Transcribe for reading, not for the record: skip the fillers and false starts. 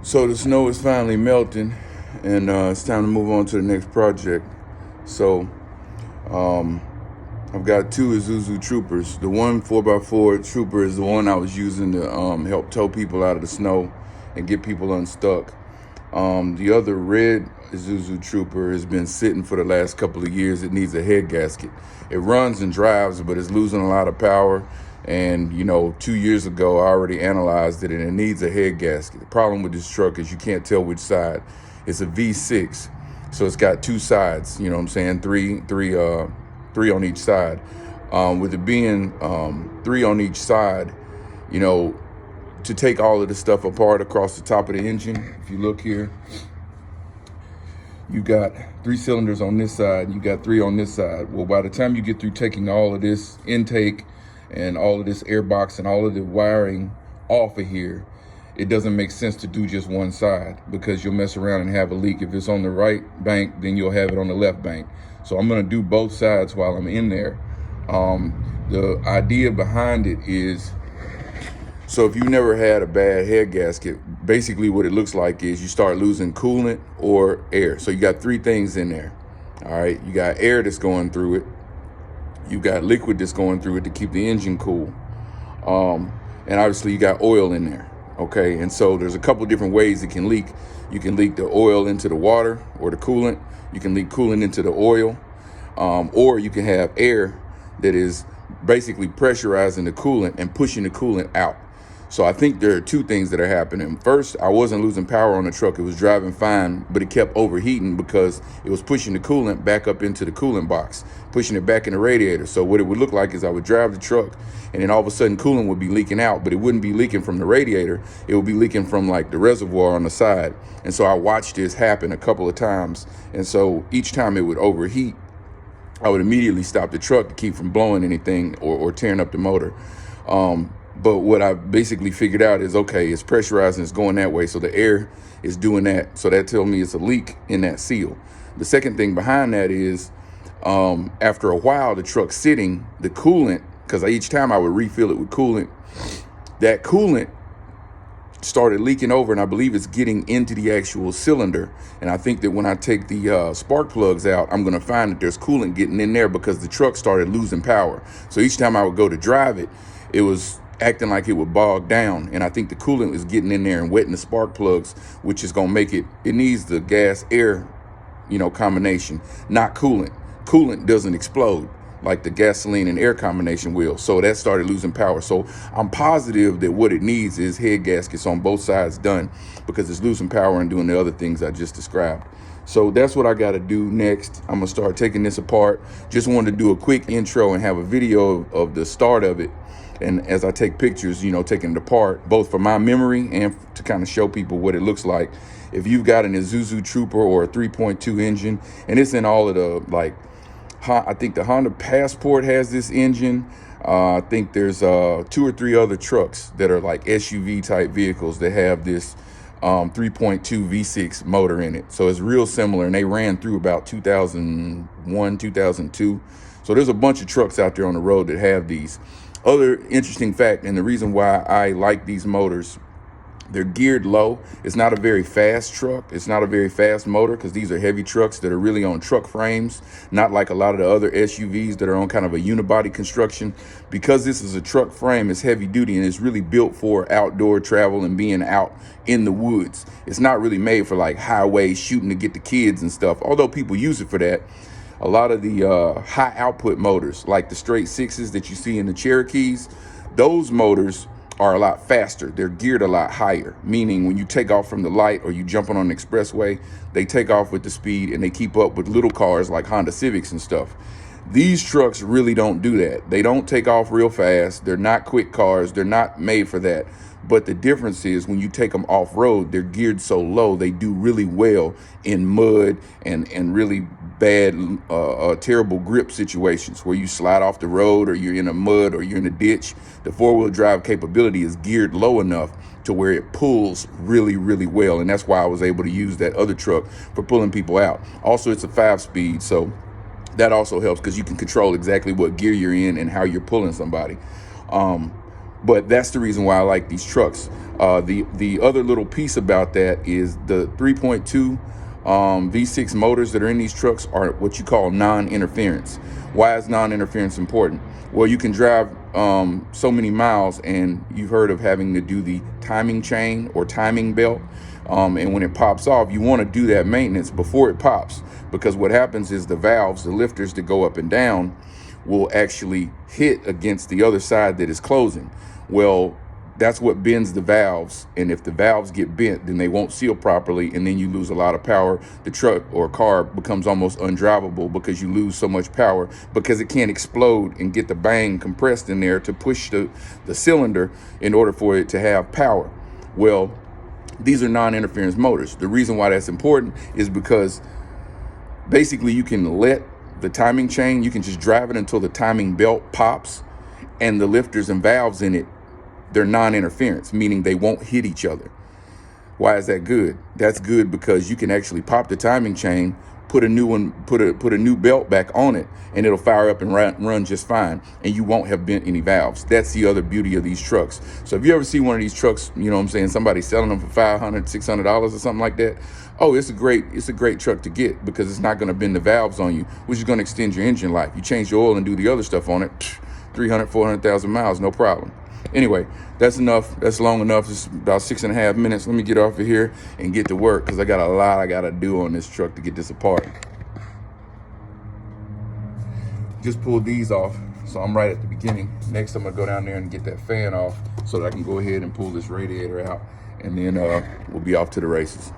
So the snow is finally melting, and it's time to move on to the next project. So um, I've got two Isuzu Troopers. The one 4x4 Trooper is the one I was using to help tow people out of the snow and get people unstuck. The other red Isuzu Trooper has been sitting for the last couple of years. It needs a head gasket. It runs and drives, but it's losing a lot of power. And, 2 years ago, I already analyzed it, and it needs a head gasket. The problem with this truck is you can't tell which side. It's a V6, so it's got two sides, you know what I'm saying? Three on each side. With it being three on each side, to take all of the stuff apart across the top of the engine, if you look here, you got 3 cylinders on this side, you got 3 on this side. Well, by the time you get through taking all of this intake and all of this air box and all of the wiring off of here, it doesn't make sense to do just one side, because you'll mess around and have a leak. If it's on the right bank, then you'll have it on the left bank. So I'm gonna do both sides while I'm in there. The idea behind it is, so if you never had a bad head gasket, basically what it looks like is you start losing coolant or air. So you got 3 things in there. All right, you got air that's going through it. You got liquid that's going through it to keep the engine cool. And obviously you got oil in there. Okay, and so there's a couple different ways it can leak. You can leak the oil into the water or the coolant. You can leak coolant into the oil. Or you can have air that is basically pressurizing the coolant and pushing the coolant out. So I think there are 2 things that are happening. First, I wasn't losing power on the truck. It was driving fine, but it kept overheating because it was pushing the coolant back up into the coolant box, pushing it back in the radiator. So what it would look like is I would drive the truck, and then all of a sudden coolant would be leaking out, but it wouldn't be leaking from the radiator. It would be leaking from like the reservoir on the side. And so I watched this happen a couple of times. And so each time it would overheat, I would immediately stop the truck to keep from blowing anything or tearing up the motor. But what I basically figured out is, okay, it's pressurizing, it's going that way, so the air is doing that. So that tells me it's a leak in that seal. The second thing behind that is, after a while, the truck sitting, the coolant, because each time I would refill it with coolant, that coolant started leaking over, and I believe it's getting into the actual cylinder. And I think that when I take the spark plugs out, I'm going to find that there's coolant getting in there because the truck started losing power. So each time I would go to drive it, it was acting like it would bog down, and I think the coolant was getting in there and wetting the spark plugs, which is going to make it needs the gas air combination, not coolant. Coolant doesn't explode like the gasoline and air combination will. So that started losing power. So I'm positive that what it needs is head gaskets on both sides done, because it's losing power and doing the other things I just described. So that's what I got to do next. I'm gonna start taking this apart. Just wanted to do a quick intro and have a video of the start of it. And as I take pictures, taking it apart, both for my memory and to kind of show people what it looks like. If you've got an Isuzu Trooper or a 3.2 engine, and it's in all of the, I think the Honda Passport has this engine. I think there's 2 or 3 other trucks that are like SUV type vehicles that have this 3.2 V6 motor in it. So it's real similar, and they ran through about 2001, 2002. So there's a bunch of trucks out there on the road that have these. Other interesting fact, and the reason why I like these motors, they're geared low. It's not a very fast truck. It's not a very fast motor, because these are heavy trucks that are really on truck frames, not like a lot of the other SUVs that are on kind of a unibody construction. Because this is a truck frame, it's heavy duty, and it's really built for outdoor travel and being out in the woods. It's not really made for like highway shooting to get the kids and stuff, although people use it for that. A lot of the high output motors, like the straight 6s that you see in the Cherokees, those motors are a lot faster. They're geared a lot higher, meaning when you take off from the light or you jumping on an expressway, they take off with the speed and they keep up with little cars like Honda Civics and stuff. These trucks really don't do that. They don't take off real fast. They're not quick cars. They're not made for that. But the difference is when you take them off road, they're geared so low, they do really well in mud and really bad, terrible grip situations where you slide off the road or you're in a mud or you're in a ditch. The 4-wheel drive capability is geared low enough to where it pulls really, really well. And that's why I was able to use that other truck for pulling people out. Also, it's a 5-speed, so that also helps because you can control exactly what gear you're in and how you're pulling somebody. But that's the reason why I like these trucks. The other little piece about that is the 3.2 V6 motors that are in these trucks are what you call non-interference. Why is non-interference important? Well, you can drive so many miles, and you've heard of having to do the timing chain or timing belt. And when it pops off, you want to do that maintenance before it pops, because what happens is the valves, the lifters that go up and down, will actually hit against the other side that is closing. Well, that's what bends the valves, and if the valves get bent, then they won't seal properly, and then you lose a lot of power. The truck or car becomes almost undrivable because you lose so much power, because it can't explode and get the bang compressed in there to push the cylinder in order for it to have power. Well, these are non-interference motors. The reason why that's important is because basically you can let the timing chain, you can just drive it until the timing belt pops, and the lifters and valves in it, they're non-interference, meaning they won't hit each other. Why is that good? That's good because you can actually pop the timing chain, put a new one, put a new belt back on it, and it'll fire up and run just fine, and you won't have bent any valves. That's the other beauty of these trucks. So if you ever see one of these trucks, you know what I'm saying, somebody selling them for $500, $600 or something like that, oh, it's a great truck to get, because it's not going to bend the valves on you, which is going to extend your engine life. You change your oil and do the other stuff on it, 300, 400,000 miles, no problem. Anyway, that's enough. That's long enough. It's about 6.5 minutes. Let me get off of here and get to work, because I got a lot I got to do on this truck to get this apart. Just pulled these off, so I'm right at the beginning. Next, I'm going to go down there and get that fan off so that I can go ahead and pull this radiator out, and then we'll be off to the races.